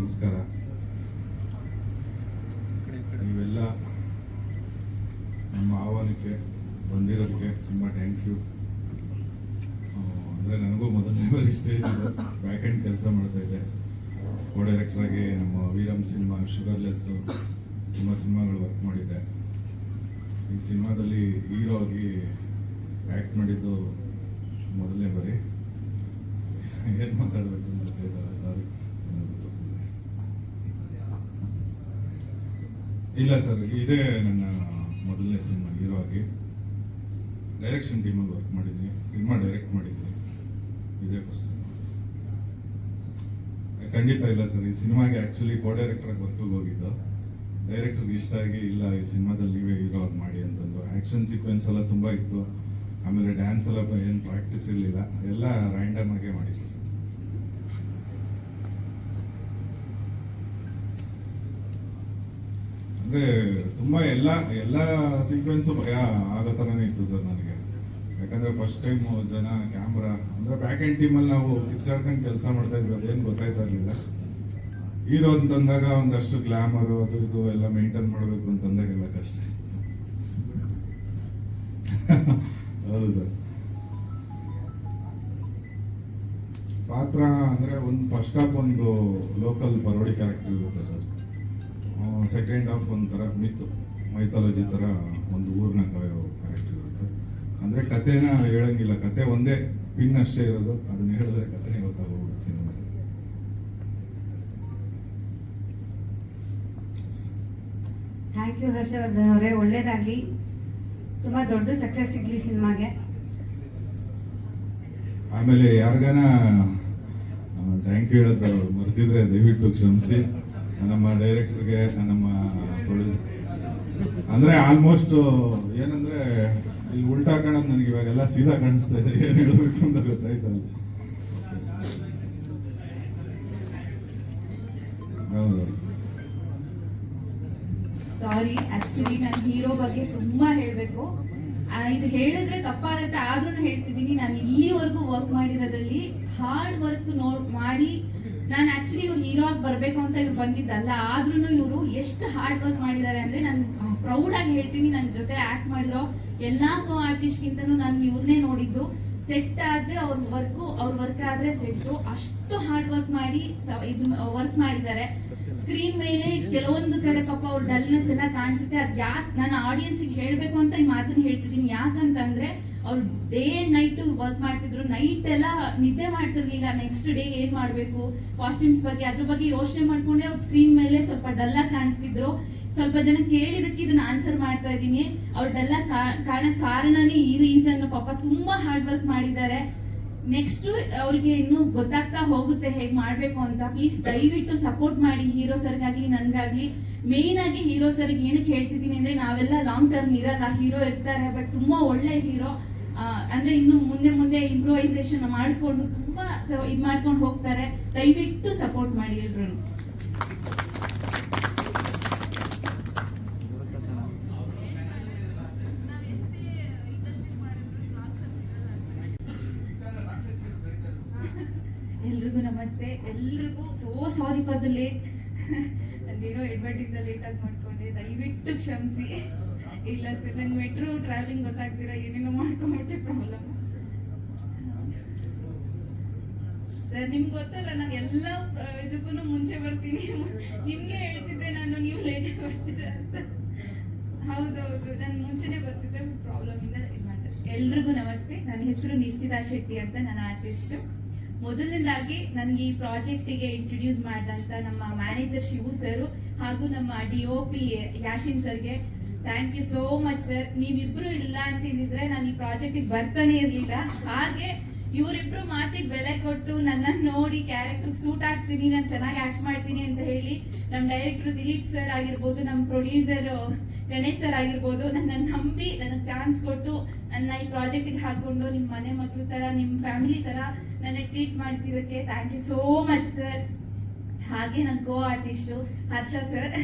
ನಮಸ್ಕಾರ. ನೀವೆಲ್ಲ ನಮ್ಮ ಆಹ್ವಾನಕ್ಕೆ ಬಂದಿರೋದಕ್ಕೆ ತುಂಬ ಥ್ಯಾಂಕ್ ಯು. ಅಂದರೆ ನನಗೂ ಮೊದಲನೇ ಬಾರಿ ಸ್ಟೇಜ್ ಬ್ಯಾಕ್ ಎಂಡ್ ಕೆಲಸ ಮಾಡ್ತಾಯಿದ್ದೆ. ಕೋ ಡೈರೆಕ್ಟ್ರಾಗಿ ನಮ್ಮ ವೀರಮ್ ಸಿನಿಮಾ, ಶುಗರ್ಲೆಸ್ಸು ತುಂಬ ಸಿನಿಮಾಗಳು ವರ್ಕ್ ಮಾಡಿದ್ದೆ. ಈ ಸಿನಿಮಾದಲ್ಲಿ ಹೀರೋ ಆಗಿ ಆ್ಯಕ್ಟ್ ಮಾಡಿದ್ದು ಮೊದಲನೇ ಬಾರಿ. ಏನು ಮಾತಾಡಬೇಕು ಅಂತ ಗೊತ್ತಿಲ್ಲ, ಸಾರಿ. ಇಲ್ಲ ಸರ್, ಇದೇ ನನ್ನ ಮೊದಲನೇ ಸಿನಿಮಾ ಹೀರೋ ಆಗಿ. ಡೈರೆಕ್ಷನ್ ಟೀಮಲ್ಲಿ ವರ್ಕ್ ಮಾಡಿದ್ದೀನಿ, ಸಿನಿಮಾ ಡೈರೆಕ್ಟ್ ಮಾಡಿದ್ದೀನಿ, ಇದೇ ಫಸ್ಟ್ ಸಿನಿಮಾ. ಖಂಡಿತ ಇಲ್ಲ ಸರ್, ಈ ಸಿನಿಮಾಗೆ ಆ್ಯಕ್ಚುಲಿ ಕೋ ಡೈರೆಕ್ಟ್ರಾಗಿ ವರ್ಕಿಗೆ ಹೋಗಿದ್ದು. ಡೈರೆಕ್ಟರ್ಗೆ ಇಷ್ಟ ಆಗಿ, ಇಲ್ಲ ಈ ಸಿನಿಮಾದಲ್ಲಿ ನೀವೇ ಹೀರೋ ಆಗಿ ಮಾಡಿ ಅಂತಂದ್ರು. ಆ್ಯಕ್ಷನ್ ಸೀಕ್ವೆನ್ಸ್ ಎಲ್ಲ ತುಂಬ ಇತ್ತು, ಆಮೇಲೆ ಡ್ಯಾನ್ಸ್ ಎಲ್ಲ ಏನು ಪ್ರಾಕ್ಟೀಸ್ ಇರಲಿಲ್ಲ, ಎಲ್ಲ ರ್ಯಾಂಡಮ್ ಆಗೇ ಮಾಡಿದ್ರು ಸರ್. ಅಂದರೆ ತುಂಬ ಎಲ್ಲ ಸೀಕ್ವೆನ್ಸು ಭಯ ಆಗೋ ಥರನೇ ಇತ್ತು ಸರ್ ನನಗೆ. ಯಾಕಂದರೆ ಫಸ್ಟ್ ಟೈಮು ಜನ ಕ್ಯಾಮ್ರಾ ಅಂದರೆ ಬ್ಯಾಕ್ ಎಂಡ್ ಟೀಮಲ್ಲಿ ನಾವು ಕಿರ್ಚಾಡ್ಕೊಂಡು ಕೆಲಸ ಮಾಡ್ತಾ ಇದ್ವಿ, ಅದೇನು ಗೊತ್ತಾಯ್ತಾ ಇರಲಿಲ್ಲ. ಹೀರೋ ಅಂತಂದಾಗ ಒಂದಷ್ಟು ಗ್ಲಾಮರು ಅದು ಇದು ಎಲ್ಲ ಮೇಂಟೈನ್ ಮಾಡಬೇಕು ಅಂತಂದಾಗೆಲ್ಲ ಕಷ್ಟ ಇತ್ತು ಸರ್. ಹೌದು ಸರ್. ಪಾತ್ರ ಅಂದರೆ ಒಂದು ಫಸ್ಟ್ ಹಾಫ್ ಒಂದು ಲೋಕಲ್ ಪರೋಡಿ ಕ್ಯಾರೆಕ್ಟರ್ ಇರುತ್ತೆ ಸರ್. ಸೆಕೆಂಡ್ ಹಾಫ್ ಒಂಥರ ಮೈಥಾಲಜಿ ಥರ ಒಂದು ಊರಿನ ಕ್ಯಾರೆಕ್ಟರ್ ಇರುತ್ತೆ. ಅಂದರೆ ಕಥೆನ ಹೇಳಂಗಿಲ್ಲ, ಕತೆ ಒಂದೇ ಪಿನ್ ಅಷ್ಟೇ ಇರೋದು, ಅದನ್ನ ಹೇಳಿದ್ರೆ ಕಥೆನೇ ಗೊತ್ತಾಗೋಗ್ಬಿಡುತ್ತೆ ಸಿನಿಮಾ. ಥ್ಯಾಂಕ್ ಯು ಹರ್ಷವರ್ಧನ್ ಅವರೇ, ಒಳ್ಳೇದಾಗಲಿ, ತುಂಬ ದೊಡ್ಡ ಸಕ್ಸಸ್ ಸಿಗಲಿ ಸಿನಿಮಾಗೆ. ಆಮೇಲೆ ಯಾರಿಗಾನ ಥ್ಯಾಂಕ್ ಯು ಹೇಳೋದು ಮರ್ತಿದ್ರೆ ದಯವಿಟ್ಟು ಕ್ಷಮಿಸಿ. ನಮ್ಮ ಡೈರೆಕ್ಟರ್ಗೆ, ನಮ್ಮ ಪ್ರೊಡ್ಯೂಸರ್, ಅಂದರೆ ಆಲ್ಮೋಸ್ಟ್ ಏನಂದರೆ ಇಲ್ಲಿ ಉಲ್ಟಾ ಕಾಣೋದು ನನಗೆ ಇವಾಗೆಲ್ಲ ಸೀದಾ ಕಾಣಿಸ್ತಾ ಇದೆ, ಏನು ಹೇಳಬೇಕು ಅಂತ ಗೊತ್ತಾಯ್ತಲ್ಲ. ಹೌದು, ಸಾರಿ, ಆಕ್ಚುಲಿ ನಾನು ಹೀರೋ ಬಗ್ಗೆ ತುಂಬಾ ಹೇಳ್ಬೇಕು. ಇದು ಹೇಳಿದ್ರೆ ತಪ್ಪಾಗತ್ತೆ, ಆದ್ರೂ ಹೇಳ್ತಿದ್ದೀನಿ. ನಾನು ಇಲ್ಲಿವರೆಗೂ ವರ್ಕ್ ಮಾಡಿರೋದ್ರಲ್ಲಿ ಹಾರ್ಡ್ ವರ್ಕ್ ಮಾಡಿ ನಾನು ಆಕ್ಚುಲಿ ಇವ್ರು ಹೀರೋ ಆಗಿ ಬರ್ಬೇಕು ಅಂತ ಇವ್ರು ಬಂದಿದ್ದಲ್ಲ, ಆದ್ರೂ ಇವರು ಎಷ್ಟು ಹಾರ್ಡ್ ವರ್ಕ್ ಮಾಡಿದ್ದಾರೆ ಅಂದ್ರೆ ನಾನು ಪ್ರೌಡ್ ಆಗಿ ಹೇಳ್ತೀನಿ. ನನ್ನ ಜೊತೆ ಆಕ್ಟ್ ಮಾಡಿರೋ ಎಲ್ಲಾ ಕೋ ಆರ್ಟಿಸ್ಟ್ಗಿಂತನೂ ನಾನು ಇವ್ರನ್ನೇ ನೋಡಿದ್ದು. ಸೆಟ್ ಆದ್ರೆ ಅವ್ರ ವರ್ಕ್ ಆದ್ರೆ ಸೆಟ್ಟು, ಅಷ್ಟು ಹಾರ್ಡ್ ವರ್ಕ್ ಮಾಡಿ ವರ್ಕ್ ಮಾಡಿದ್ದಾರೆ. ಸ್ಕ್ರೀನ್ ಮೇಲೆ ಕೆಲವೊಂದು ಕಡೆ ಪಾಪ ಅವ್ರ ಡಲ್ನೆಸ್ ಎಲ್ಲ ಕಾಣಿಸುತ್ತೆ. ಅದ್ ಯಾಕೆ ನಾನು ಆಡಿಯನ್ಸ್ಗೆ ಹೇಳ್ಬೇಕು ಅಂತ ಈ ಮಾತನ್ನ ಹೇಳ್ತಿದ್ದೀನಿ. ಯಾಕಂತಂದ್ರೆ ಅವ್ರು ಡೇ ಅಂಡ್ ನೈಟ್ ವರ್ಕ್ ಮಾಡ್ತಿದ್ರು, ನೈಟ್ ಎಲ್ಲ ನಿದ್ದೆ ಮಾಡ್ತಿರ್ಲಿಲ್ಲ. ನೆಕ್ಸ್ಟ್ ಡೇ ಏನ್ ಮಾಡ್ಬೇಕು, ಕಾಸ್ಟ್ಯೂಮ್ಸ್ ಬಗ್ಗೆ ಅದ್ರ ಬಗ್ಗೆ ಯೋಚನೆ ಮಾಡ್ಕೊಂಡೆ ಅವ್ರ ಸ್ಕ್ರೀನ್ ಮೇಲೆ ಸ್ವಲ್ಪ ಡಲ್ ಆಗಿ ಕಾಣಿಸ್ತಿದ್ರು. ಸ್ವಲ್ಪ ಜನ ಕೇಳಿದಕ್ಕೆ ಇದನ್ನ ಆನ್ಸರ್ ಮಾಡ್ತಾ ಇದ್ದೀನಿ. ಅವ್ರ ಡಲ್ ಆಗಿ ಕಾರಣನೇ ಈ ರೀಸನ್. ಪಾಪ ತುಂಬಾ ಹಾರ್ಡ್ ವರ್ಕ್ ಮಾಡಿದ್ದಾರೆ. ನೆಕ್ಸ್ಟ್ ಅವ್ರಿಗೆ ಇನ್ನೂ ಗೊತ್ತಾಗ್ತಾ ಹೋಗುತ್ತೆ ಹೇಗ್ ಮಾಡ್ಬೇಕು ಅಂತ. ಪ್ಲೀಸ್ ದಯವಿಟ್ಟು ಸಪೋರ್ಟ್ ಮಾಡಿ ಹೀರೋ ಸರ್ಗಾಗ್ಲಿ ನನ್ಗಾಗ್ಲಿ. ಮೇನ್ ಆಗಿ ಹೀರೋ ಸರ್ಗೆ ಏನಕ್ಕೆ ಹೇಳ್ತಿದ್ದೀನಿ ಅಂದ್ರೆ, ನಾವೆಲ್ಲ ಲಾಂಗ್ ಟರ್ಮ್ ಇರಲ್ಲ, ಹೀರೋ ಇರ್ತಾರೆ, ಬಟ್ ತುಂಬಾ ಒಳ್ಳೆ ಹೀರೋ. ಅಂದ್ರೆ ಇನ್ನು ಮುಂದೆ ಇಂಪ್ರೂವೈಸೇಷನ್ ಮಾಡ್ಕೊಂಡು ತುಂಬಾ ಇದ್ ಮಾಡ್ಕೊಂಡು ಹೋಗ್ತಾರೆ. ದಯವಿಟ್ಟು ಸಪೋರ್ಟ್ ಮಾಡಿ ಎಲ್ರು. ಎಲ್ರಿಗೂ ನಮಸ್ತೆ. ಎಲ್ರಿಗೂ ಸಾರಿ ಫಾರ್ ದ ಲೇಟ್. ನಂದೇನೋ ಎಡ್ವರ್ಟಿಂದ ಲೇಟ್ ಆಗಿ ಮಾಡ್ಕೊಂಡೆ, ದಯವಿಟ್ಟು ಕ್ಷಮಿಸಿ. ಇಲ್ಲ ಸರ್, ನನ್ ಮೆಟ್ರೋ ಟ್ರಾವೆಲಿಂಗ್ ಗೊತ್ತಾಗ್ತೀರಾ, ಏನೇನೋ ಮಾಡ್ಕೊಂಡ್ಬಿಟ್ಟೆ ಪ್ರಾಬ್ಲಮ್. ಸರ್ ನಿಮ್ಗೆ ಗೊತ್ತಲ್ಲ, ನಾನು ಎಲ್ಲ ಇದಕ್ಕೂ ಮುಂಚೆ ಬರ್ತೀನಿ. ನಿಮ್ಗೆ ಹೇಳ್ತಿದ್ದೆ ನಾನು, ನೀವು ಲೇಟ್ ಬರ್ತೀರಾ ಅಂತ. ಹೌದೌದು, ನಾನು ಮುಂಚೆನೆ ಬರ್ತಿದ್ದೆ, ಪ್ರಾಬ್ಲಮ್ ಇಂದ ಇದು ಮಾಡ್ತಾರೆ. ಎಲ್ರಿಗೂ ನಮಸ್ತೆ. ನನ್ನ ಹೆಸರು ನಿಶ್ಚಿತಾ ಶೆಟ್ಟಿ ಅಂತ, ನಾನು ಆರ್ಟಿಸ್ಟ್. ಮೊದಲನೇದಾಗಿ ನನಗೆ ಈ ಪ್ರಾಜೆಕ್ಟಿಗೆ ಇಂಟ್ರೊಡ್ಯೂಸ್ ಮಾಡಿದಂತ ನಮ್ಮ ಮ್ಯಾನೇಜರ್ ಶಿವು ಸರ್ ಹಾಗೂ ನಮ್ಮ DOP ಯಾಶಿನ್ ಸರ್ಗೆ thank you so much sir. ನೀವಿಬ್ರು ಇಲ್ಲ ಅಂತಿದ್ರೆ ನಾನು ಈ ಪ್ರಾಜೆಕ್ಟಿಗೆ ಬರ್ತಾನೆ ಇರ್ಲಿಲ್ಲ. ಹಾಗೆ ಇವರಿಬ್ರು ಮಾತಿಗೆ ಬೆಲೆ ಕೊಟ್ಟು ನನ್ನನ್ನು ನೋಡಿ ಕ್ಯಾರೆಕ್ಟರ್ ಸೂಟ್ ಆಗ್ತೀನಿ, ನಾನು ಚೆನ್ನಾಗಿ ಆಕ್ಟ್ ಮಾಡ್ತೀನಿ ಅಂತ ಹೇಳಿ ನಮ್ಮ ಡೈರೆಕ್ಟರ್ ದಿಲೀಪ್ ಸರ್ ಆಗಿರ್ಬೋದು, ನಮ್ಮ ಪ್ರೊಡ್ಯೂಸರ್ ಗಣೇಶ್ ಸರ್ ಆಗಿರ್ಬೋದು, ನನ್ನನ್ನು ನಂಬಿ ನನಗೆ ಚಾನ್ಸ್ ಕೊಟ್ಟು ನನ್ನ ಈ ಪ್ರಾಜೆಕ್ಟಿಗೆ ಹಾಕೊಂಡು ನಿಮ್ಮ ಮನೆ ಮಕ್ಕಳು ತರ, ನಿಮ್ಮ ಫ್ಯಾಮಿಲಿ ತರ ನನ್ನ ಟ್ರೀಟ್ ಮಾಡಿಸಿದಕ್ಕೆ thank you so much sir. ಹಾಗೆ ನನ್ನ co artist Harsha sir,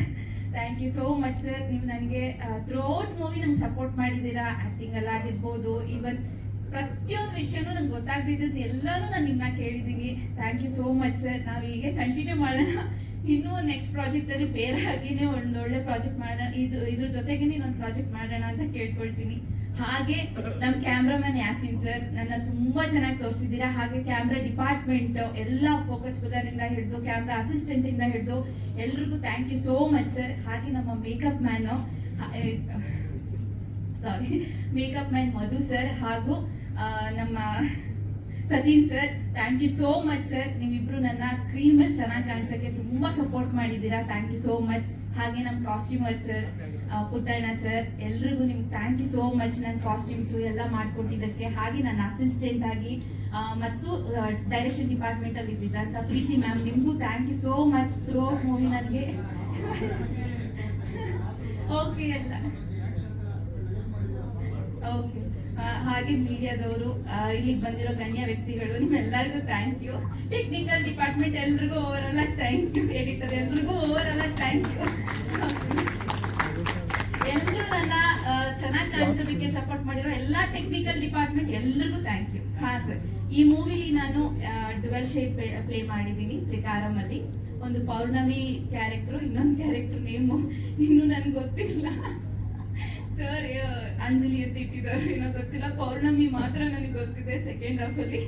thank you so much sir. ನೀವು ನನಗೆ ಥ್ರೂಔಟ್ ಮೂವಿ ನಂಗೆ ಸಪೋರ್ಟ್ ಮಾಡಿದ್ದೀರಾ, ಆಕ್ಟಿಂಗ್ ಅಲ್ಲಿ ಆಗಿರ್ಬೋದು, ಈವನ್ ಪ್ರತಿಯೊಂದು ವಿಷಯನೂ ನಂಗೆ ಗೊತ್ತಾಗ್ತಿದ್ದು ಎಲ್ಲಾನು ನಾನು ನಿಮ್ಮನ್ನ ಕೇಳಿದ್ದೀನಿ. Thank you so much sir. ನಾವು ಹೀಗೆ ಕಂಟಿನ್ಯೂ ಮಾಡೋಣ. ಇನ್ನೂ ಒಂದು ನೆಕ್ಸ್ಟ್ ಪ್ರಾಜೆಕ್ಟ್ ಅಲ್ಲಿ ಬೇರೆ ಆಗಿನೇ ಒಂದು ಒಳ್ಳೆ ಪ್ರಾಜೆಕ್ಟ್ ಮಾಡೋಣ, ಇದ್ರ ಜೊತೆಗೇನೆ ಇನ್ನೊಂದು ಪ್ರಾಜೆಕ್ಟ್ ಮಾಡೋಣ ಅಂತ ಕೇಳ್ಕೊಳ್ತೀನಿ. ಹಾಗೆ ನಮ್ಮ ಕ್ಯಾಮ್ರಾಮನ್ ಯಾಸಿನ್ ಸರ್ ನನ್ನ ತುಂಬಾ ಚೆನ್ನಾಗಿ ತೋರಿಸಿದ್ದೀರಾ. ಹಾಗೆ ಕ್ಯಾಮ್ರಾ ಡಿಪಾರ್ಟ್ಮೆಂಟ್ ಎಲ್ಲ ಫೋಕಸ್ ಫುಲ್ಲರ್ ಇಂದ ಹಿಡಿದು ಕ್ಯಾಮ್ರಾ ಅಸಿಸ್ಟೆಂಟ್ ಇಂದ ಹಿಡಿದು ಎಲ್ರಿಗೂ thank you so much sir. ಹಾಗೆ ನಮ್ಮ makeup man makeup man Madhu sir ಹಾಗೂ ನಮ್ಮ Sachin sir, thank you so much sir. ನೀವಿಬ್ರು ನನ್ನ ಸ್ಕ್ರೀನ್ ಮೇಲೆ ಚೆನ್ನಾಗಿ ಕಾಣಿಸಕ್ಕೆ ತುಂಬಾ ಸಪೋರ್ಟ್ ಮಾಡಿದ್ದೀರಾ, ಥ್ಯಾಂಕ್ ಯು ಸೋ ಮಚ್. ಹಾಗೆ ನಮ್ಮ ಕಾಸ್ಟ್ಯೂಮರ್ ಸರ್ ಪುಟ್ಟಣ್ಣ ಸರ್, ಎಲ್ರಿಗೂ ನಿಮ್ಗೆ ಥ್ಯಾಂಕ್ ಯು ಸೋ ಮಚ್. ನನ್ನ ಕಾಸ್ಟ್ಯೂಮ್ಸು ಎಲ್ಲ ಮಾಡ್ಕೊಟ್ಟಿದ್ದಕ್ಕೆ. ಹಾಗೆ ನನ್ನ ಅಸಿಸ್ಟೆಂಟ್ ಆಗಿ ಮತ್ತು ಡೈರೆಕ್ಷನ್ ಡಿಪಾರ್ಟ್ಮೆಂಟ್ ಅಲ್ಲಿ ಇದ್ದಿದ್ದಂತ ಪ್ರೀತಿ ಮ್ಯಾಮ್, ನಿಮ್ಗೂ thank you so much. Throughout movie ನನಗೆ ಓಕೆ ಎಲ್ಲ ಓಕೆ. ಹಾಗೆ ಮೀಡಿಯಾದವರು, ಇಲ್ಲಿಗೆ ಬಂದಿರೋ ಗಣ್ಯ ವ್ಯಕ್ತಿಗಳು, ನಿಮ್ಮೆಲ್ಲರಿಗೂ ಥ್ಯಾಂಕ್ ಯು. ಟೆಕ್ನಿಕಲ್ ಡಿಪಾರ್ಟ್ಮೆಂಟ್ ಎಲ್ರಿಗೂ ಓವರ್ ಆಲ್ ಆಗಿ ಥ್ಯಾಂಕ್ ಯು. ಎಡಿಟರ್ ಎಲ್ರಿಗೂ ಓವರ್ ಆಲ್ ಆಗಿ ಥ್ಯಾಂಕ್ ಯು. ಎಲ್ಲರೂ ನನ್ನ ಚೆನ್ನಾಗಿ ಕಾಣಿಸೋದಕ್ಕೆ ಸಪೋರ್ಟ್ ಮಾಡಿರೋ ಎಲ್ಲ ಟೆಕ್ನಿಕಲ್ ಡಿಪಾರ್ಟ್ಮೆಂಟ್ ಎಲ್ರಿಗೂ ಥ್ಯಾಂಕ್ ಯು. ಹಾ ಸರ್, ಈ ಮೂವಿಲಿ ನಾನು ಡುವೆಲ್ ಶೇಡ್ ಪ್ಲೇ ಮಾಡಿದ್ದೀನಿ ತ್ರಿಕಾರಂ ಅಲ್ಲಿ. ಒಂದು ಪೌರ್ಣಮಿ ಕ್ಯಾರೆಕ್ಟರ್, ಇನ್ನೊಂದು ಕ್ಯಾರೆಕ್ಟರ್ ನೇಮು ಇನ್ನೂ ನನ್ಗೆ ಗೊತ್ತಿಲ್ಲ ಸರ್. ಅಂಜಲಿ ಅಂತ ಇಟ್ಟಿದ್ದಾರೆ ಏನೋ ಗೊತ್ತಿಲ್ಲ. ಪೌರ್ಣಮಿ ಮಾತ್ರ ನನಗೆ ಗೊತ್ತಿದೆ ಸೆಕೆಂಡ್ ಹಾಫ್ ಅಲ್ಲಿ.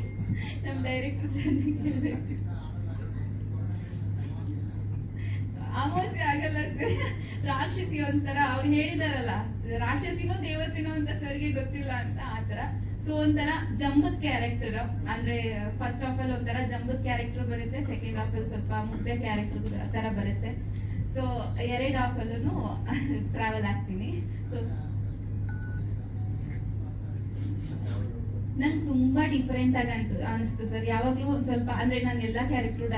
ನಮ್ಮ ಡೈರೆಕ್ಟರ್ ಸರ್ ಕೇಳಬೇಕು. ಅಮಾವಾಸ್ಯೆ ಆಗಲ್ಲ ಸರ್, ರಾಕ್ಷಸಿ ಒಂಥರ ಅವ್ರು ಹೇಳಿದಾರಲ್ಲ, ರಾಕ್ಷಸಿನೋ ದೇವತೆನೋ ಅಂತ ಸರ್ಗೆ ಗೊತ್ತಿಲ್ಲ ಅಂತ ಆತರ. ಸೊ ಒಂಥರ ಜಂಬದ್ ಕ್ಯಾರೆಕ್ಟರ್, ಅಂದ್ರೆ ಫಸ್ಟ್ ಹಾಫ್ ಅಲ್ಲಿ ಒಂಥರ ಜಂಬದ್ ಕ್ಯಾರೆಕ್ಟರ್ ಬರುತ್ತೆ, ಸೆಕೆಂಡ್ ಹಾಫ್ ಅಲ್ಲಿ ಸ್ವಲ್ಪ ಮುದ್ದೆ ಕ್ಯಾರೆಕ್ಟರ್ ತರ ಬರುತ್ತೆ. ಸೊ ಎರಡು ಹಾಫ್ ಅಲ್ಲೂ ಟ್ರಾವೆಲ್ ಆಗ್ತೀನಿ. ಸೊ ನಂಗೆ ತುಂಬಾ ಡಿಫರೆಂಟ್ ಆಗಿ ಅನಿಸ್ತು ಸರ್. ಯಾವಾಗ್ಲೂ ಒಂದ್ ಸ್ವಲ್ಪ ಅಂದ್ರೆ ನಾನು ಎಲ್ಲ ಕ್ಯಾರೆಕ್ಟರ್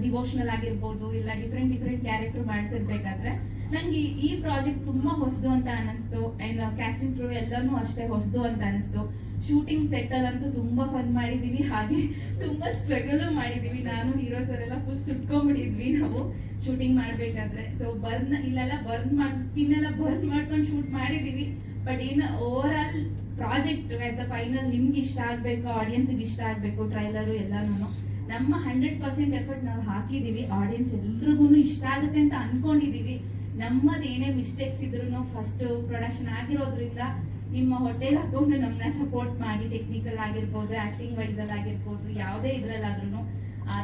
ಡಿವೋಷನಲ್ ಆಗಿರ್ಬೋದು, ಇಲ್ಲ ಡಿಫ್ರೆಂಟ್ ಕ್ಯಾರೆಕ್ಟರ್ ಮಾಡ್ತಿರ್ಬೇಕಾದ್ರೆ ನಂಗೆ ಈ ಪ್ರಾಜೆಕ್ಟ್ ತುಂಬಾ ಹೊಸದು ಅಂತ ಅನಿಸ್ತು. ಅಂಡ್ ಕ್ಯಾಸ್ಟಿಂಗ್ ಕ್ರೂ ಎಲ್ಲಾನು ಅಷ್ಟೇ ಹೊಸದು ಅಂತ ಅನಿಸ್ತು. ಶೂಟಿಂಗ್ ಸೆಟ್ ಅಲ್ಲಂತೂ ತುಂಬಾ ಫನ್ ಮಾಡಿದೀವಿ, ಹಾಗೆ ತುಂಬಾ ಸ್ಟ್ರಗಲ್ ಮಾಡಿದೀವಿ. ನಾನು ಹೀರೋ ಸರ್ ಎಲ್ಲ ಫುಲ್ ಸುಟ್ಕೊಂಡ್ಬಿಟ್ಟಿದ್ವಿ ನಾವು ಶೂಟಿಂಗ್ ಮಾಡ್ಬೇಕಾದ್ರೆ. ಸೊ ಇಲ್ಲೆಲ್ಲ ಬರ್ನ್ ಮಾಡಿ ಸ್ಕಿನ್ ಎಲ್ಲ ಬರ್ನ್ ಮಾಡ್ಕೊಂಡು ಶೂಟ್ ಮಾಡಿದೀವಿ. ಬಟ್ ಏನು over all project at the final ನಿಮ್ಗೆ ಇಷ್ಟ ಆಗ್ಬೇಕು, ಆಡಿಯನ್ಸ್ಗೆ ಇಷ್ಟ ಆಗ್ಬೇಕು, ಟ್ರೈಲರು ಎಲ್ಲಾನು ನಮ್ಮ 100% ಎಫರ್ಟ್ ನಾವು ಹಾಕಿದೀವಿ. ಆಡಿಯನ್ಸ್ ಎಲ್ರಿಗೂ ಇಷ್ಟ ಆಗುತ್ತೆ ಅಂತ ಅನ್ಕೊಂಡಿದೀವಿ. ನಮ್ಮದು ಏನೇ ಮಿಸ್ಟೇಕ್ಸ್ ಇದ್ರು ಫಸ್ಟ್ ಪ್ರೊಡಕ್ಷನ್ ಆಗಿರೋದ್ರಿಂದ ನಿಮ್ಮ ಹೊಟ್ಟೆಗೆ ಹಾಕೊಂಡು ನಮ್ಮನ್ನ ಸಪೋರ್ಟ್ ಮಾಡಿ, ಟೆಕ್ನಿಕಲ್ ಆಗಿರ್ಬೋದು, ಆಕ್ಟಿಂಗ್ ವೈಸ್ ಅಲ್ಲಿ ಆಗಿರ್ಬೋದು, ಯಾವುದೇ ಇದ್ರಲ್ಲಾದ್ರೂ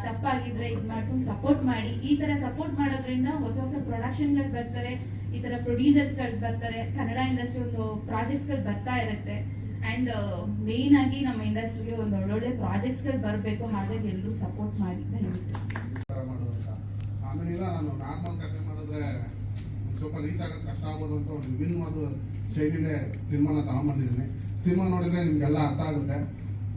ತಪ್ಪಾಗಿದ್ರೆ ಇದು ಮಾಡ್ಕೊಂಡು ಸಪೋರ್ಟ್ ಮಾಡಿ. ಈ ತರ ಸಪೋರ್ಟ್ ಮಾಡೋದ್ರಿಂದ ಹೊಸ ಪ್ರೊಡಕ್ಷನ್ಗಳು ಬರ್ತಾರೆ, ಈ ತರ ಪ್ರೊಡ್ಯೂಸರ್ಸ್ಗಳು ಬರ್ತಾರೆ, ಕನ್ನಡ ಇಂಡಸ್ಟ್ರಿ ಒಂದು ಪ್ರಾಜೆಕ್ಟ್ಸ್ಗಳು ಬರ್ತಾ ಇರುತ್ತೆ. ಅಂಡ್ ಮೇನ್ ಆಗಿ ನಮ್ಮ ಇಂಡಸ್ಟ್ರಿಗೆ ಒಂದು ಒಳ್ಳೊಳ್ಳೆ ಪ್ರಾಜೆಕ್ಟ್ಸ್ಗಳು ಬರಬೇಕು. ಹಾಗಾಗಿ ಎಲ್ಲರೂ ಸಪೋರ್ಟ್ ಮಾಡಿ ದಯವಿಟ್ಟು. ಆಮೇಲೆ ನಾನು ನಾರ್ಮಲ್ ಕಥೆ ಮಾಡಿದ್ರೆ ಸ್ವಲ್ಪ ರೀಚ್ ಆಗೋದು ಕಷ್ಟ ಆಗ್ಬೋದು ಅಂತ ಒಂದು ವಿಭಿನ್ನವಾದ ಶೈಲಿನೇ ಸಿನಿಮಾನ ತಗೊಂಡ್ಬಂದಿದ್ದೀನಿ. ಸಿನಿಮಾ ನೋಡಿದ್ರೆ ನಿಮ್ಗೆಲ್ಲ ಅರ್ಥ ಆಗುತ್ತೆ.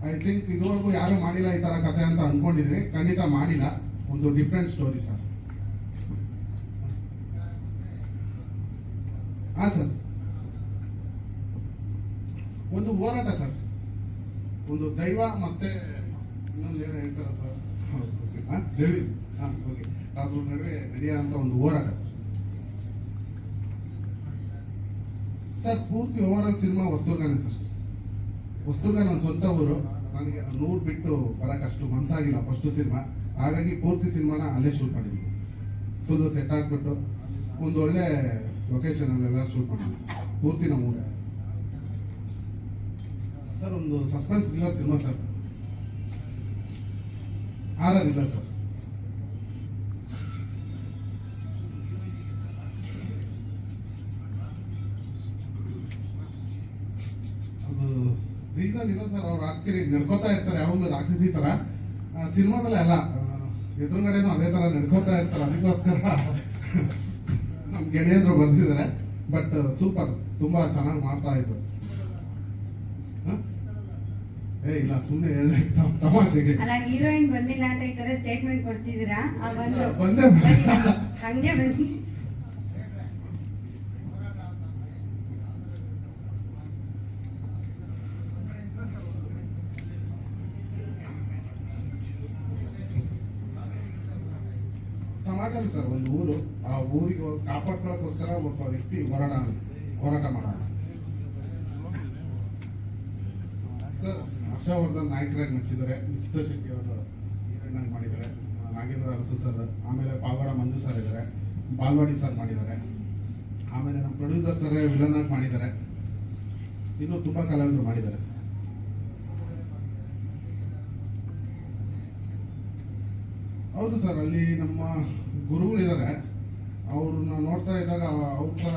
ಐ ಥಿಂಕ್ ಇದುವರೆಗೂ ಯಾರು ಮಾಡಿಲ್ಲ ಈ ತರ ಕಥೆ ಅಂತ ಅನ್ಕೊಂಡಿದ್ದೀನಿ. ಖಂಡಿತ ಮಾಡಿಲ್ಲ, ಒಂದು ಡಿಫ್ರೆಂಟ್ ಸ್ಟೋರಿ ಸರ್. ಹಾ ಸರ್, ಒಂದು ಹೋರಾಟ ಸರ್, ಒಂದು ದೈವ ಮತ್ತೆ ಇನ್ನೊಂದು ಏನು ಹೇಳ್ತಾರ ಸರ್, ದೇವಿ, ಓಕೆ, ಅದ್ರ ನಡುವೆ ನಡೆಯುವಂತ ಒಂದು ಹೋರಾಟ ಸರ್. ಸರ್ ಪೂರ್ತಿ ಓವರ್ ಆಲ್ ಸಿನಿಮಾ ಹೊಸದುರ್ಗನೇ ಸರ್. ಹೊಸದುರ್ಗ ನನ್ನ ಸ್ವಂತ ಊರು. ನನಗೆ 100 ಬಿಟ್ಟು ಬರೋಕ್ಕಷ್ಟು ಮನಸ್ಸಾಗಿಲ್ಲ ಫಸ್ಟ್ ಸಿನಿಮಾ. ಹಾಗಾಗಿ ಪೂರ್ತಿ ಸಿನಿಮಾನ ಅಲ್ಲೇ ಶೂಟ್ ಮಾಡಿದ್ದೀನಿ ಸರ್. ಫುಲ್ ಸೆಟ್ ಹಾಕ್ಬಿಟ್ಟು ಒಂದು ಒಳ್ಳೆ ಲೊಕೇಶನ್ ಅಲ್ಲೆಲ್ಲ ಶೂಟ್ ಮಾಡಿದ್ದೀನಿ ಸರ್. ಪೂರ್ತಿ ನಮ್ಮ ಊರೇ ಸರ್. ಒಂದು suspense thriller cinema sir. Horror ಇಲ್ಲ ಸರ್. ಅದು ರೀಸನ್ ಇಲ್ಲ ಸರ್. ಅವ್ರು ಆಗ್ತಿರಿ ನಡ್ಕೋತಾ ಇರ್ತಾರೆ ಯಾವಾಗಲೂ ರಾಕ್ಷಸಿ ತರ. ಸಿನಿಮಾದಲ್ಲೇ ಅಲ್ಲ, ಎದುರುಗಡೆನೂ ಅದೇ ತರ ನಡ್ಕೋತಾ ಇರ್ತಾರೆ. ಅದಕ್ಕೋಸ್ಕರ ನಮ್ಮ ಗೆಳೆಯಂದ್ರು ಬಂದಿದ್ದಾರೆ. ಬಟ್ ಸೂಪರ್, ತುಂಬಾ ಚೆನ್ನಾಗಿ ಮಾಡ್ತಾ ಇದ್ರು. ಇಲ್ಲ ಸುಮ್ಮನೆ ಹೇಳಿದೆ ತಮಾಷೆಗೆ. ಅಲ್ಲ, ಹೀರೋಯಿನ್ ಬಂದಿಲ್ಲ ಅಂತ ಈ ತರ ಸ್ಟೇಟ್ಮೆಂಟ್ ಕೊಡ್ತಿದ್ದೀರಾ? ಬಂದೆ ಹಂಗೆ ಬನ್ನಿ. ಸಮಾಜ ಸರ್, ಒಂದು ಊರು, ಆ ಊರಿಗೆ ಕಾಪಾಡ್ಕೊಳ್ಳೋಕ್ಕೋಸ್ಕರ ಒಬ್ಬ ವ್ಯಕ್ತಿ ಹೋರಾಟ ಮಾಡ ಸರ್. ಹರ್ಷವರ್ಧನ್ ನಾಯಕರಾಗಿ ನಟಿಸಿದ್ದಾರೆ, ನಿಶ್ಚಿತ ಶೆಟ್ಟಿ ಅವರು ಹೀರೋಯಿನ್ ಆಗಿ ಮಾಡಿದ್ದಾರೆ. ನಾಗೇಂದ್ರ ಅರಸು ಸರ್, ಆಮೇಲೆ ಪಾವಗಡ ಮಂಜು ಸರ್ ಇದ್ದಾರೆ, ಬಾಲ್ವಾಡಿ ಸರ್ ಮಾಡಿದ್ದಾರೆ, ಆಮೇಲೆ ನಮ್ಮ ಪ್ರೊಡ್ಯೂಸರ್ ಸರ್ ವಿಲನ್ ಆಗಿ ಮಾಡಿದ್ದಾರೆ, ಇನ್ನೂ ತುಂಬಾ ಕಲಾವಿದರು ಮಾಡಿದ್ದಾರೆ ಸರ್. ಹೌದು ಸರ್, ಅಲ್ಲಿ ನಮ್ಮ ಗುರುಗಳಿದ್ದಾರೆ, ಅವ್ರನ್ನ ನೋಡ್ತಾ ಇದ್ದಾಗ ಅವ್ರ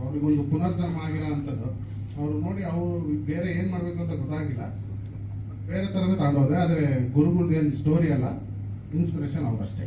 ಅವ್ರಿಗೊಂದು ಪುನರ್ಜನ್ಮ ಆಗಿರೋ ಅಂಥದ್ದು ಅವ್ರು ನೋಡಿ ಅವರು ಬೇರೆ ಏನು ಮಾಡಬೇಕು ಅಂತ ಗೊತ್ತಾಗಿಲ್ಲ, ಬೇರೆ ಥರನೇ ತಗೊಂಡೋದ್ರೆ. ಆದರೆ ಗುರುಗಳ್ದೇನು ಸ್ಟೋರಿ ಅಲ್ಲ, ಇನ್ಸ್ಪಿರೇಷನ್ ಅವರಷ್ಟೇ.